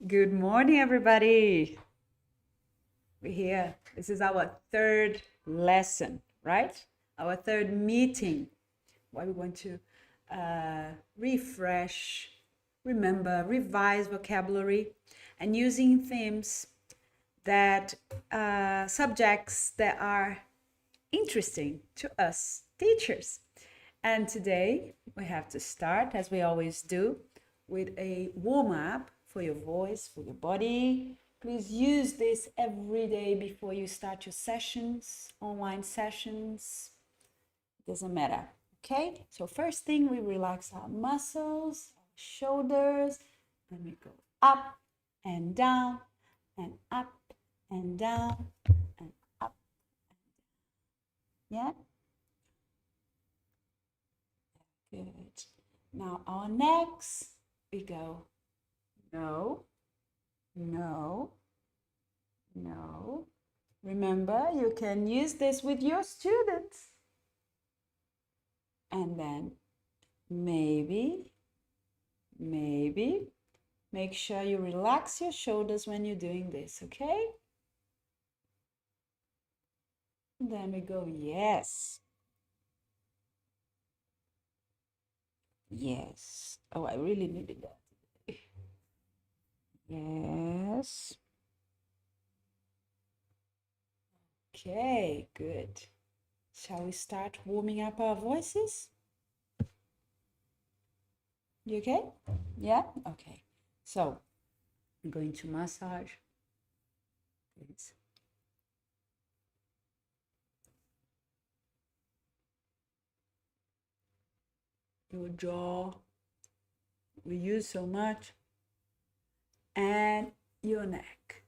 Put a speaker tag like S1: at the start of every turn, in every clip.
S1: Good morning, everybody. We're here. This is our third lesson, right? Our third meeting where we want to refresh, remember, revise vocabulary, and using themes that subjects that are interesting to us teachers. And today we have to start, as we always do, with a warm up for your voice, for your body. Please use this every day before you start your sessions, online sessions. Doesn't matter. Okay? So, first thing, we relax our muscles, our shoulders, and we go up and down, and up and down, and up. Yeah? Good. Now, our necks, we go no, no, no. Remember, you can use this with your students. And then maybe. Make sure you relax your shoulders when you're doing this, okay? And then we go, yes. Yes. Oh, I really needed that. Yes. Okay, good. Shall we start warming up our voices? You okay? Yeah? Okay. So, I'm going to massage this. Your jaw, we use so much, and your neck.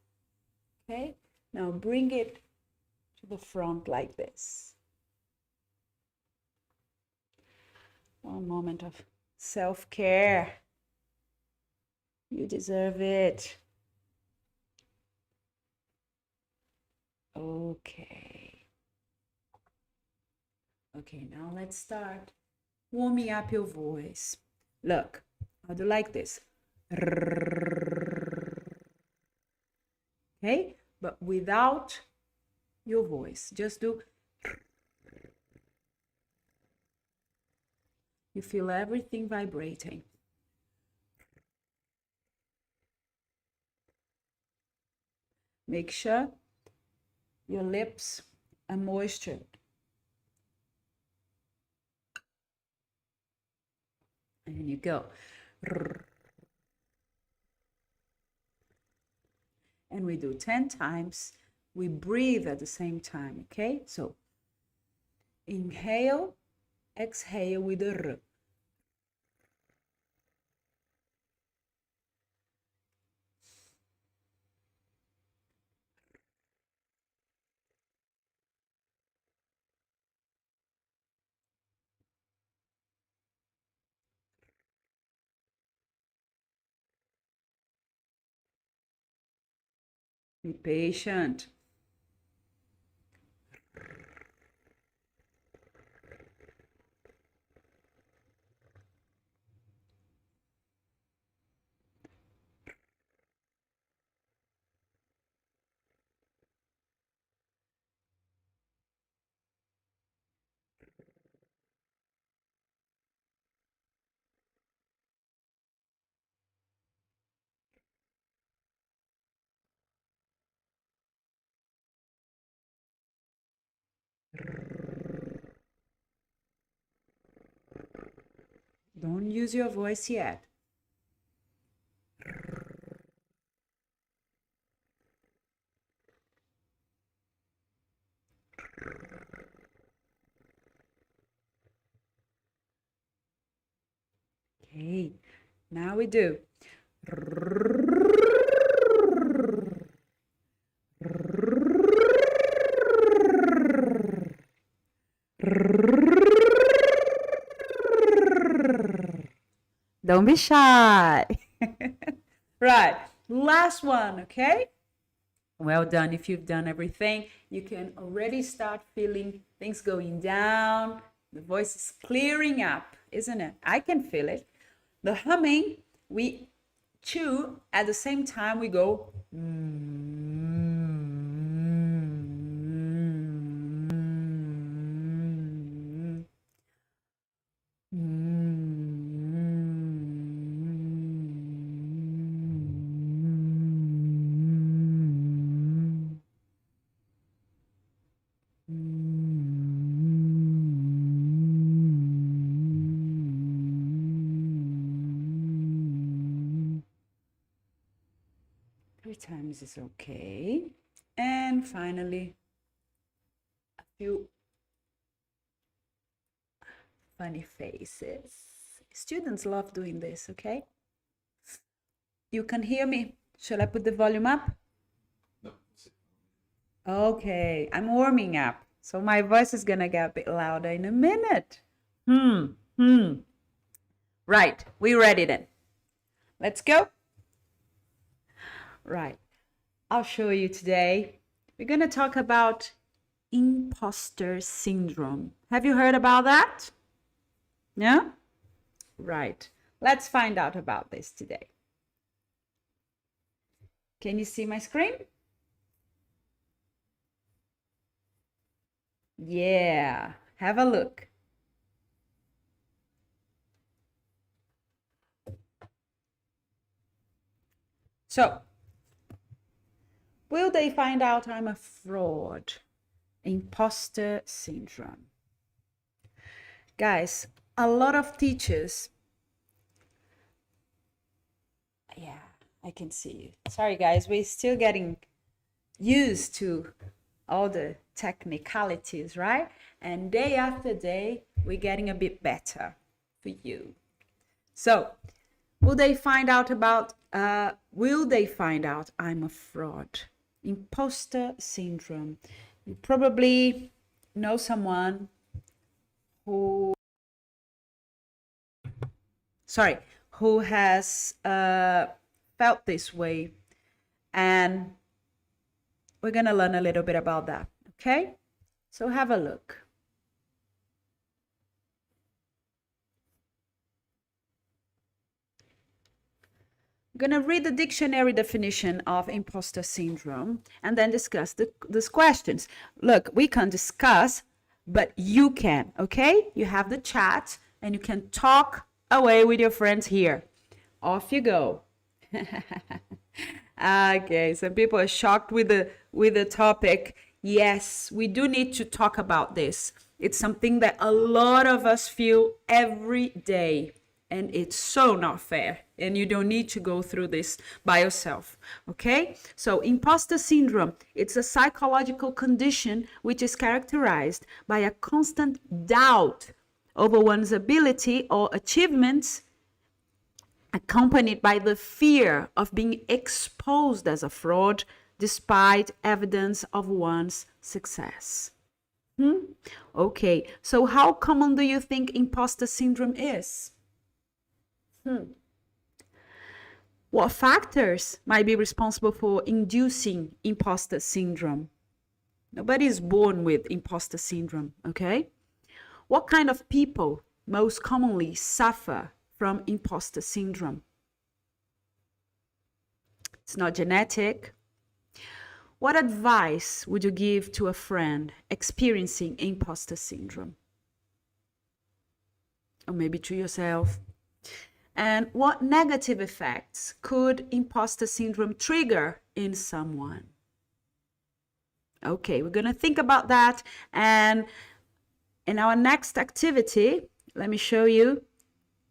S1: Okay? Now bring it to the front like this. One moment of self-care. You deserve it. Okay. Okay, now let's start warming up your voice. Look, I'll do like this. Okay, but without your voice. Just do. You feel everything vibrating. Make sure your lips are moistured. And you go. And we do 10 times. We breathe at the same time, okay? So inhale, exhale with the R. Be patient. Don't use your voice yet. Okay, now we do. Don't be shy. Right, last one, okay? Well done. If you've done everything, you can already start feeling things going down. The voice is clearing up, isn't it? I can feel it. The humming, we chew, at the same time we go Three times is okay. And finally, a few funny faces. Students love doing this, okay? You can hear me. Shall I put the volume up?
S2: No.
S1: Okay, I'm warming up. So my voice is gonna get a bit louder in a minute. Right, we ready then. Let's go. Right, I'll show you today. We're gonna talk about imposter syndrome. Have you heard about that? Yeah? Right. Let's find out about this today. Can you see my screen? Yeah, have a look. So, will they find out I'm a fraud? Imposter syndrome. Guys, a lot of teachers. Yeah, I can see you. Sorry, guys, we're still getting used to all the technicalities, right? And day after day, we're getting a bit better for you. So, will they find out I'm a fraud? Imposter syndrome. You probably know someone who has felt this way, and we're gonna learn a little bit about that, okay? So have a look. I'm gonna read the dictionary definition of imposter syndrome and then discuss these questions. Look, we can discuss, but you can, okay? You have the chat and you can talk away with your friends here. Off you go. Okay, some people are shocked with the topic. Yes, we do need to talk about this. It's something that a lot of us feel every day, and it's so not fair, and you don't need to go through this by yourself, okay? So imposter syndrome, it's a psychological condition which is characterized by a constant doubt over one's ability or achievements, accompanied by the fear of being exposed as a fraud despite evidence of one's success. Okay, so how common do you think imposter syndrome is? What factors might be responsible for inducing imposter syndrome? Nobody is born with imposter syndrome, okay? What kind of people most commonly suffer from imposter syndrome? It's not genetic. What advice would you give to a friend experiencing imposter syndrome? Or maybe to yourself? And what negative effects could imposter syndrome trigger in someone? Okay, we're going to think about that. And in our next activity, let me show you.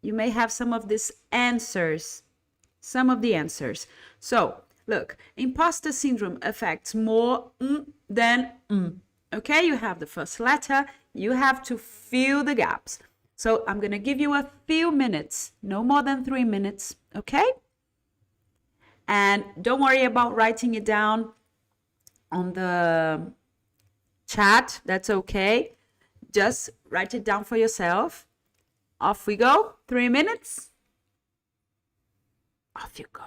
S1: You may have some of these answers, some of the answers. So, look, imposter syndrome affects more than Okay, you have the first letter. You have to fill the gaps. So I'm going to give you a few minutes, no more than 3 minutes, okay? And don't worry about writing it down on the chat. That's okay. Just write it down for yourself. Off we go. 3 minutes. Off you go.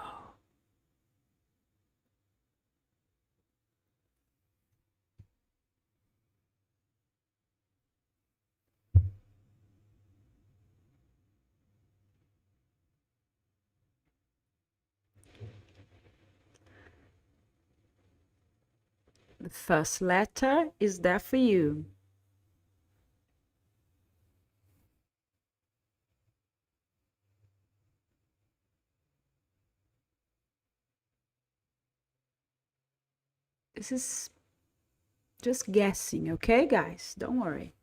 S1: The first letter is there for you. This is just guessing, okay, guys? Don't worry.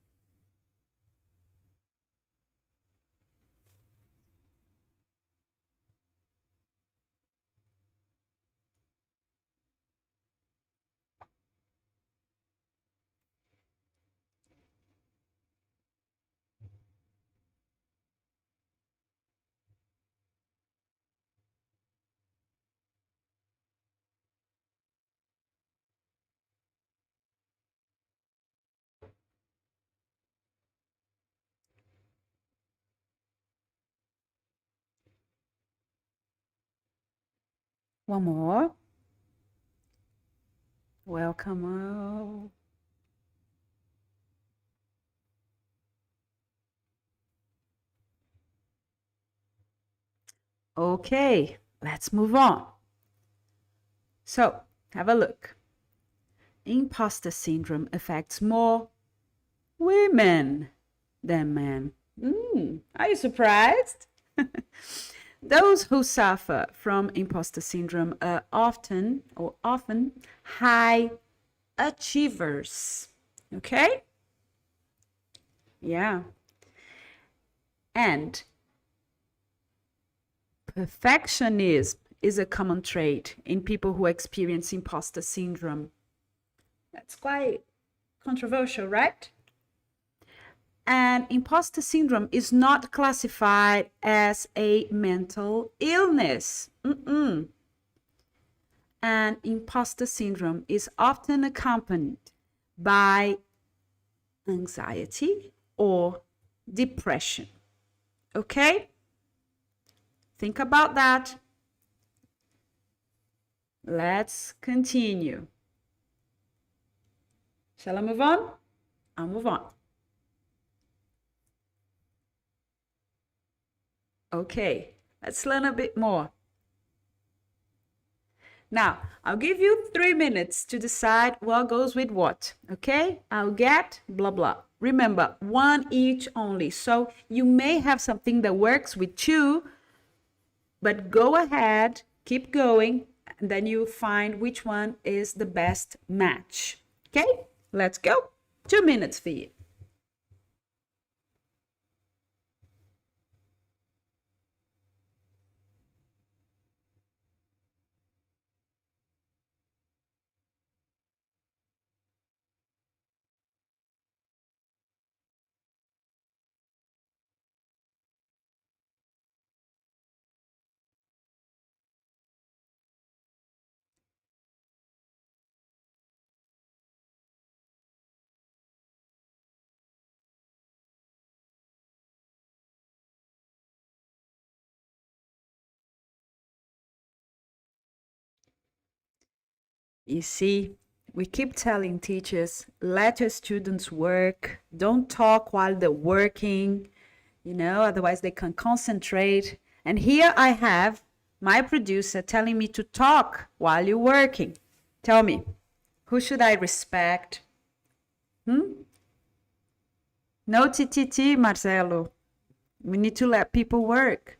S1: One more. Welcome. Oh. Okay, let's move on. So, have a look. Imposter syndrome affects more women than men. Are you surprised? Those who suffer from imposter syndrome are often high achievers. Okay? Yeah. And perfectionism is a common trait in people who experience imposter syndrome. That's quite controversial, right? And imposter syndrome is not classified as a mental illness. And imposter syndrome is often accompanied by anxiety or depression. Okay? Think about that. Let's continue. Shall I move on? I'll move on. Okay, let's learn a bit more. Now, I'll give you 3 minutes to decide what goes with what, okay? I'll get blah, blah. Remember, one each only. So you may have something that works with you, but go ahead, keep going, and then you find which one is the best match. Okay, let's go. 2 minutes for you. You see, we keep telling teachers, let your students work. Don't talk while they're working, otherwise they can concentrate. And here I have my producer telling me to talk while you're working. Tell me, who should I respect? No TTT, Marcelo. We need to let people work.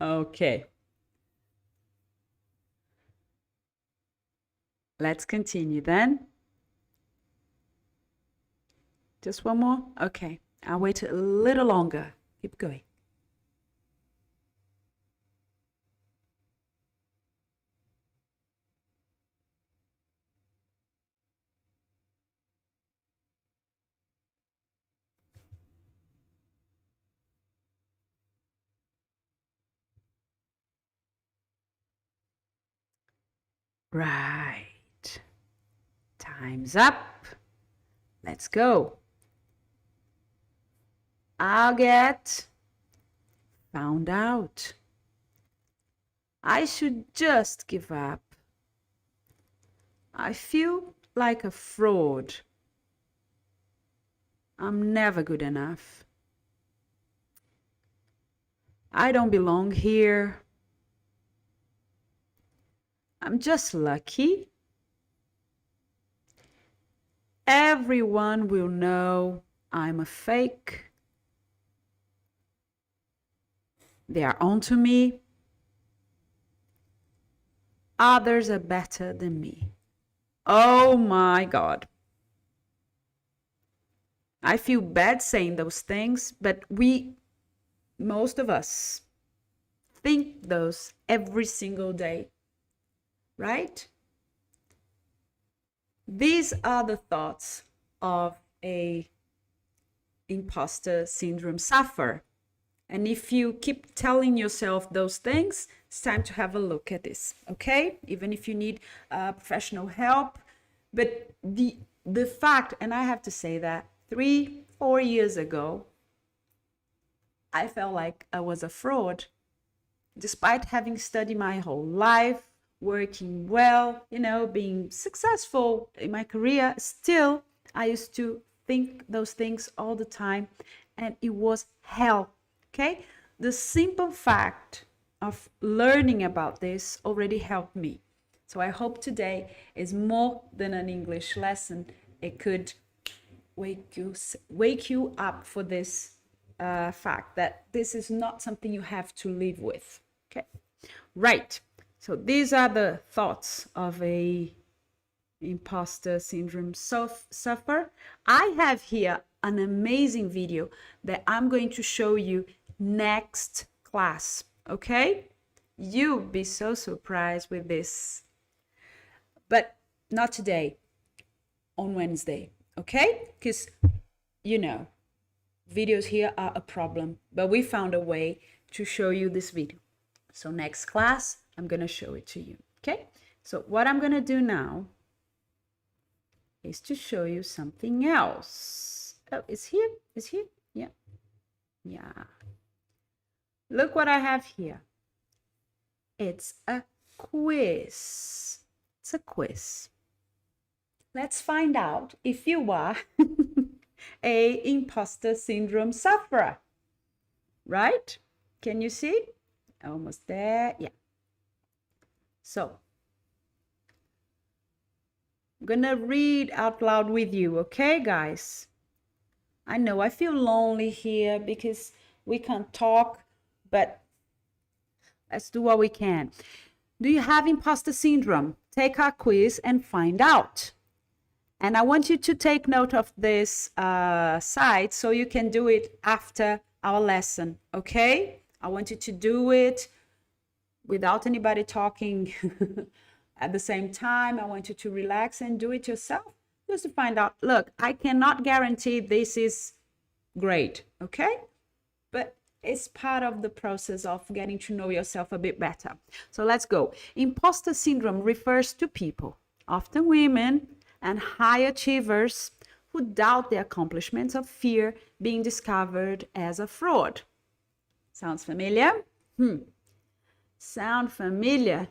S1: Okay. Let's continue then. Just one more? Okay. I'll wait a little longer. Keep going. Right. Time's up. Let's go. I'll get found out. I should just give up. I feel like a fraud. I'm never good enough. I don't belong here. I'm just lucky. Everyone will know I'm a fake. They are onto me. Others are better than me. Oh my God. I feel bad saying those things, but most of us, think those every single day, right? These are the thoughts of a imposter syndrome sufferer. And if you keep telling yourself those things, it's time to have a look at this, okay? Even if you need professional help. But the fact, and I have to say that 3-4 years ago, I felt like I was a fraud. Despite having studied my whole life, working well, being successful in my career, still I used to think those things all the time, and it was hell. Okay, the simple fact of learning about this already helped me. So I hope today is more than an English lesson. It could wake you up for this fact that this is not something you have to live with. Okay, right. So these are the thoughts of a imposter syndrome sufferer. I have here an amazing video that I'm going to show you next class, okay? You'll be so surprised with this, but not today, on Wednesday, okay? Because videos here are a problem, but we found a way to show you this video. So next class, I'm gonna show it to you, okay? So what I'm gonna do now is to show you something else. Oh, it's here, yeah. Look what I have here. It's a quiz. It's a quiz. Let's find out if you are a imposter syndrome sufferer, right? Can you see? Almost there, yeah. So, I'm gonna read out loud with you, okay, guys? I know I feel lonely here because we can't talk, but let's do what we can. Do you have imposter syndrome? Take our quiz and find out. And I want you to take note of this site so you can do it after our lesson, okay? I want you to do it without anybody talking at the same time. I want you to relax and do it yourself just to find out. Look, I cannot guarantee this is great, okay? But it's part of the process of getting to know yourself a bit better. So let's go. Imposter syndrome refers to people, often women and high achievers, who doubt their accomplishments or fear being discovered as a fraud. Sounds familiar? Sound familiar?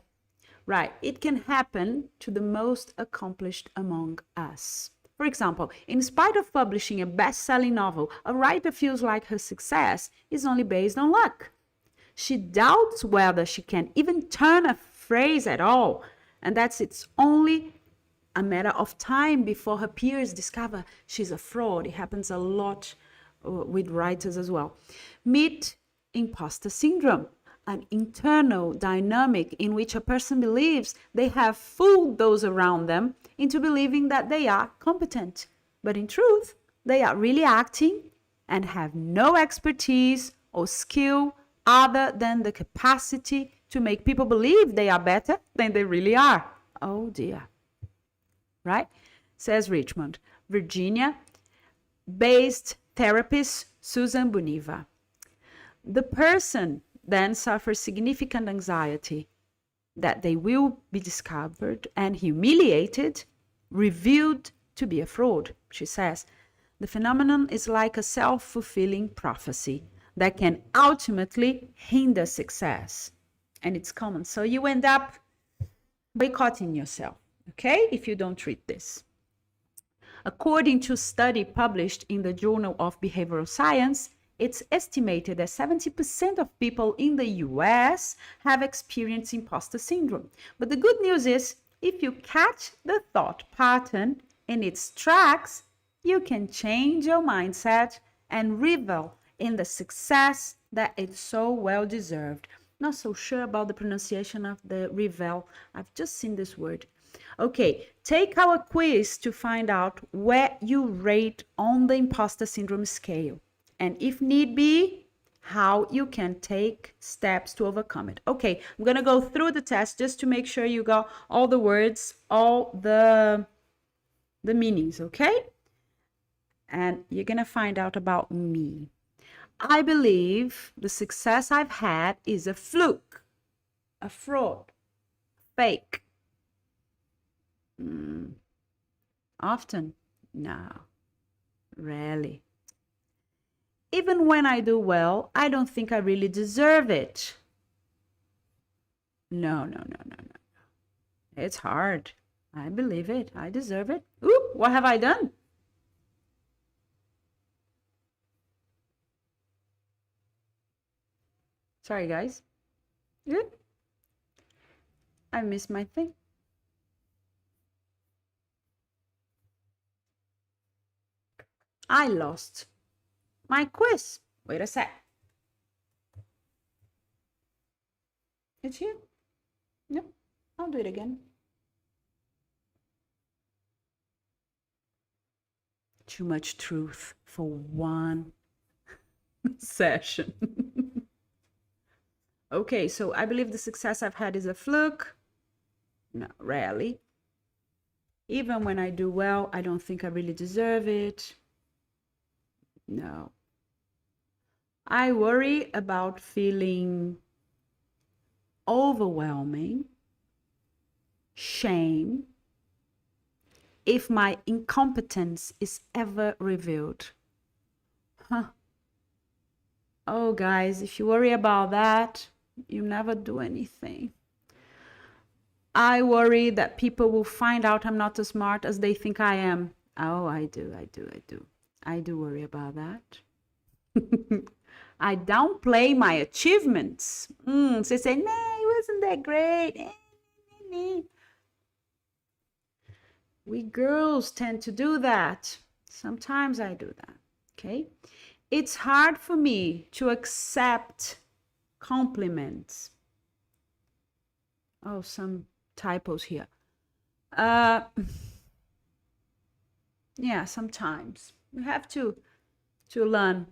S1: Right, it can happen to the most accomplished among us. For example, in spite of publishing a best-selling novel, a writer feels like her success is only based on luck. She doubts whether she can even turn a phrase at all, and that's it's only a matter of time before her peers discover she's a fraud. It happens a lot with writers as well. Meet imposter syndrome, an internal dynamic in which a person believes they have fooled those around them into believing that they are competent. But in truth, they are really acting and have no expertise or skill other than the capacity to make people believe they are better than they really are. Oh dear. Right? Says Richmond, Virginia, based therapist Susan Boniva. The person then suffers significant anxiety that they will be discovered and humiliated, revealed to be a fraud. She says, the phenomenon is like a self-fulfilling prophecy that can ultimately hinder success. And it's common. So you end up boycotting yourself, okay, if you don't treat this. According to a study published in the Journal of Behavioral Science, it's estimated that 70% of people in the US have experienced imposter syndrome. But the good news is, if you catch the thought pattern in its tracks, you can change your mindset and revel in the success that it's so well deserved. Not so sure about the pronunciation of the revel. I've just seen this word. Okay, take our quiz to find out where you rate on the imposter syndrome scale. And if need be, how you can take steps to overcome it. Okay, I'm gonna go through the test just to make sure you got all the words, all the meanings, okay? And you're gonna find out about me. I believe the success I've had is a fluke, a fraud, fake. Often? No, rarely. Even when I do well, I don't think I really deserve it. No. It's hard. I believe it. I deserve it. Ooh, what have I done? Sorry, guys. I missed my thing. I lost my quiz. Wait a sec. It's here? No, I'll do it again. Too much truth for one session. Okay, so I believe the success I've had is a fluke. No, rarely. Even when I do well, I don't think I really deserve it. No. I worry about feeling overwhelming, shame, if my incompetence is ever revealed. Oh, guys, if you worry about that, you never do anything. I worry that people will find out I'm not as smart as they think I am. Oh, I do. I do worry about that. I downplay my achievements. So they say, nah, it wasn't that great. We girls tend to do that. Sometimes I do that, okay? It's hard for me to accept compliments. Oh, some typos here. Yeah, sometimes. We have to learn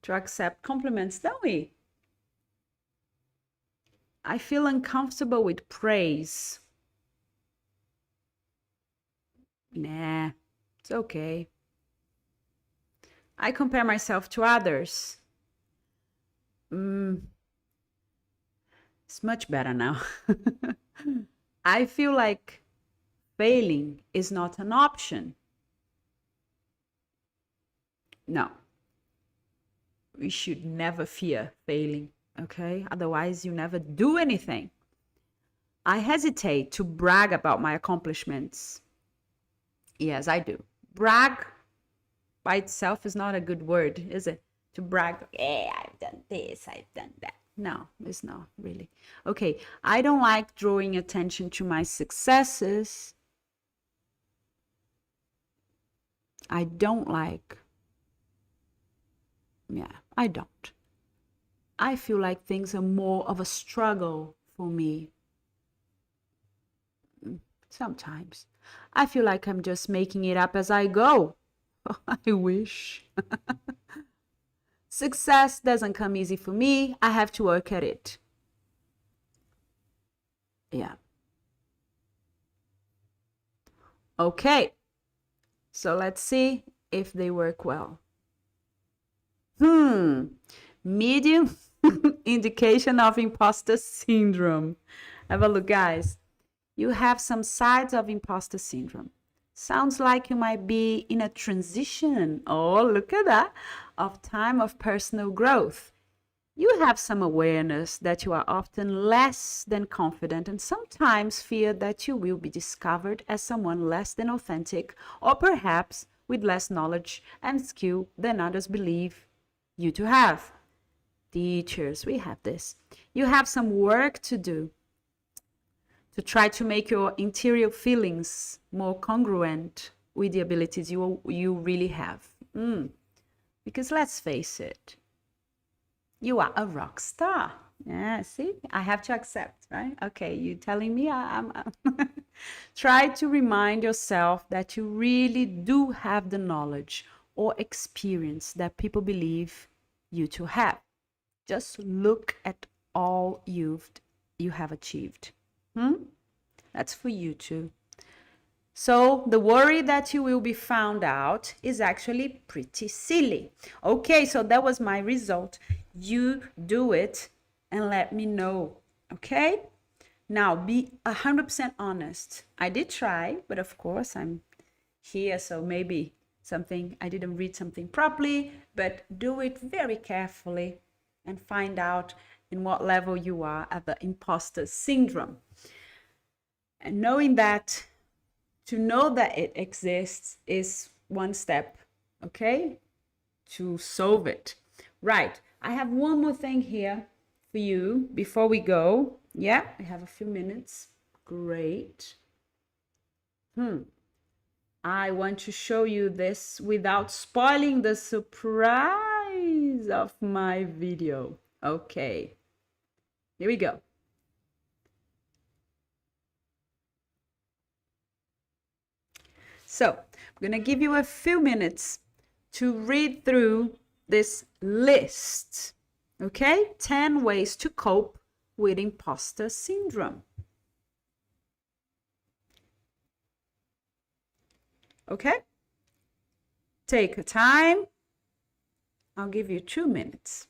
S1: to accept compliments, don't we? I feel uncomfortable with praise. Nah, it's okay. I compare myself to others. It's much better now. I feel like failing is not an option. No. We should never fear failing, okay? Otherwise, you never do anything. I hesitate to brag about my accomplishments. Yes, I do. Brag by itself is not a good word, is it? To brag, yeah, I've done this, I've done that. No, it's not really. Okay, I don't like drawing attention to my successes. I don't like. Yeah, I don't. I feel like things are more of a struggle for me. Sometimes. I feel like I'm just making it up as I go. I wish. Success doesn't come easy for me. I have to work at it. Yeah. Okay. So let's see if they work well. Medium indication of imposter syndrome. Have a look, guys. You have some signs of imposter syndrome. Sounds like you might be in a transition. Oh, look at that. Of time of personal growth. You have some awareness that you are often less than confident and sometimes fear that you will be discovered as someone less than authentic or perhaps with less knowledge and skill than others believe you to have. Teachers, we have this. You have some work to do to try to make your interior feelings more congruent with the abilities you really have. Because let's face it, you are a rock star. Yeah, see, I have to accept, right? Okay, you telling me I'm Try to remind yourself that you really do have the knowledge or experience that people believe you to have. Just look at all you have achieved. That's for you too. So the worry that you will be found out is actually pretty silly. Okay, so that was my result. You do it and let me know, okay? Now, be 100% honest. I did try, but of course I'm here, so maybe I didn't read something properly, but do it very carefully and find out in what level you are at the imposter syndrome. And knowing that, to know that it exists is one step, okay, to solve it. Right, I have one more thing here for you before we go. Yeah, we have a few minutes. Great. I want to show you this without spoiling the surprise of my video. Okay, here we go. So I'm going to give you a few minutes to read through this list, okay? 10 ways to cope with imposter syndrome. Okay? Take a time. I'll give you 2 minutes.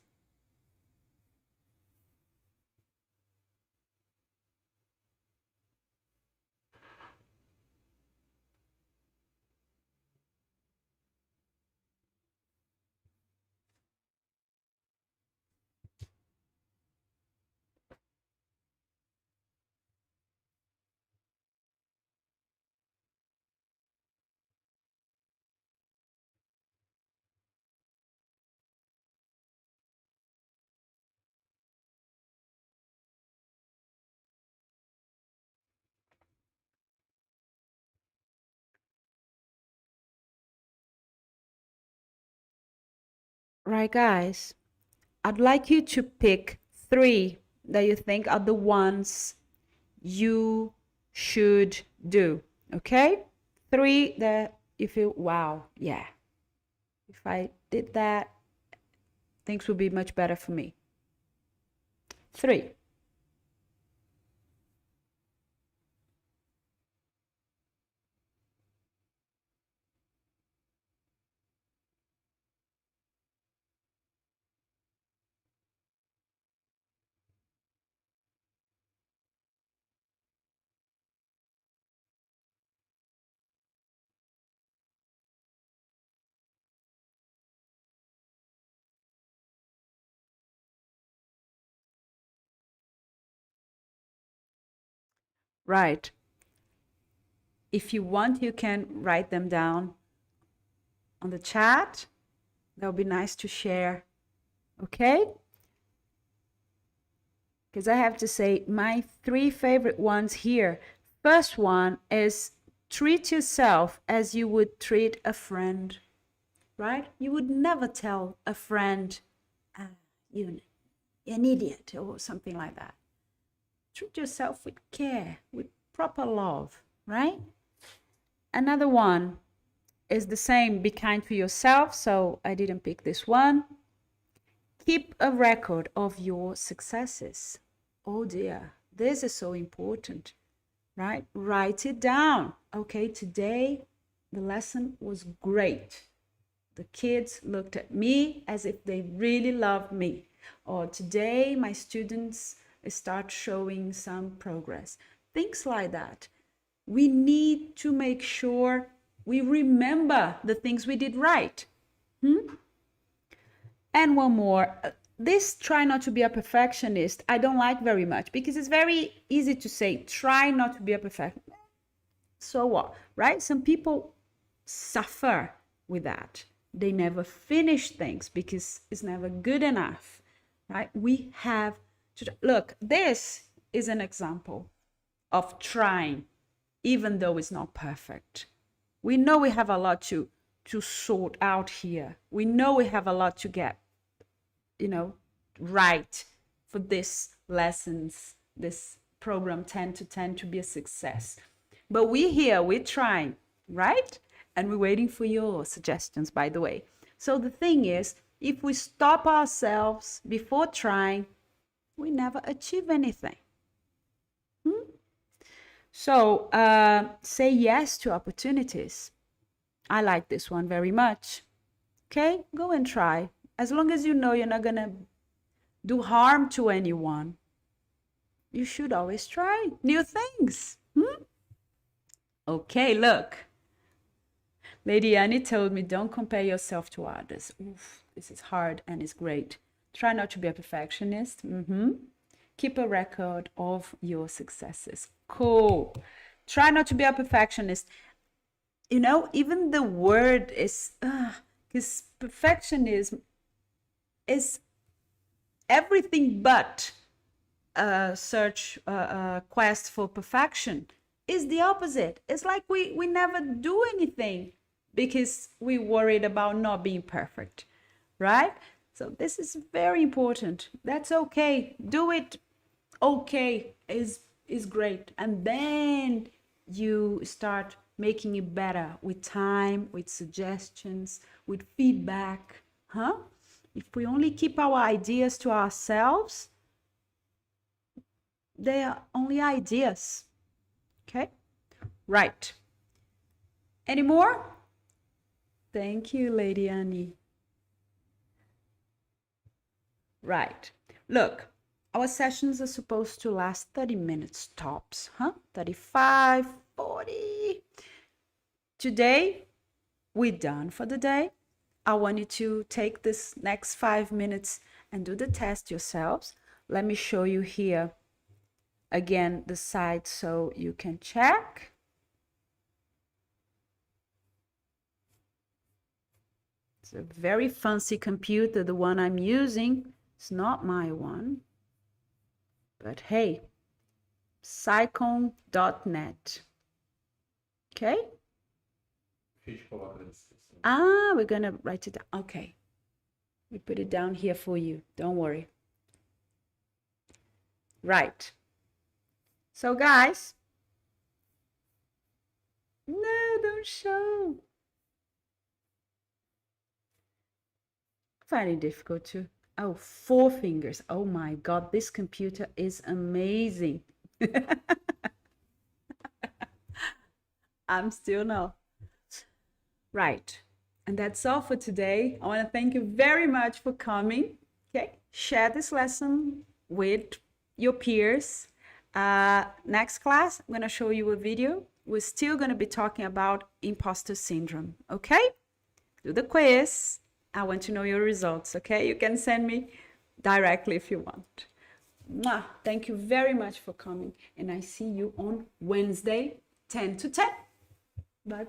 S1: Right, guys, I'd like you to pick 3 that you think are the ones you should do, okay? 3 that you feel, wow, yeah, if I did that, things would be much better for me. 3. Right. If you want, you can write them down on the chat. That would be nice to share, okay? Because I have to say, my 3 favorite ones here. First one is treat yourself as you would treat a friend, right? You would never tell a friend, you're an idiot or something like that. Treat yourself with care, with proper love, right? Another one is the same, be kind to yourself. So I didn't pick this one. Keep a record of your successes. Oh dear, this is so important, right? Write it down. Okay, today the lesson was great. The kids looked at me as if they really loved me. Or today my students start showing some progress. Things like that. We need to make sure we remember the things we did right. And one more, this try not to be a perfectionist, I don't like very much, because it's very easy to say, try not to be a perfectionist. So what, right? Some people suffer with that. They never finish things because it's never good enough, right? We have to look, this is an example of trying, even though it's not perfect. We know we have a lot to sort out here. We know we have a lot to get, right for this lessons, this program 10 to 10 to be a success. But we're trying, right? And we're waiting for your suggestions, by the way. So the thing is, if we stop ourselves before trying, we never achieve anything. So say yes to opportunities. I like this one very much. Okay, go and try. As long as you know you're not gonna do harm to anyone, you should always try new things. Okay, look. Lady Annie told me, don't compare yourself to others. Oof, this is hard and it's great. Try not to be a perfectionist. Keep a record of your successes. Cool. Try not to be a perfectionist. Even the word is, because perfectionism is everything but a quest for perfection. Is the opposite. It's like we never do anything because we worried about not being perfect, right? So this is very important. That's okay. Do it. Okay is great. And then you start making it better with time, with suggestions, with feedback. If we only keep our ideas to ourselves, they are only ideas. Okay, right. Any more? Thank you, Lady Annie. Right. Look, our sessions are supposed to last 30 minutes tops, 35, 40. Today, we're done for the day. I want you to take this next 5 minutes and do the test yourselves. Let me show you here again the site so you can check. It's a very fancy computer, the one I'm using. It's not my one. But hey, psychon.net. Okay? We're gonna write it down. Okay. We put it down here for you. Don't worry. Right. So guys, no, don't show. Very difficult to. Oh, 4 fingers. Oh my God, this computer is amazing. I'm still now. Right. And that's all for today. I want to thank you very much for coming. Okay. Share this lesson with your peers. Next class, I'm going to show you a video. We're still going to be talking about imposter syndrome. Okay. Do the quiz. I want to know your results. Okay. You can send me directly if you want. Mwah. Thank you very much for coming. And I see you on Wednesday, 10 to 10. Bye.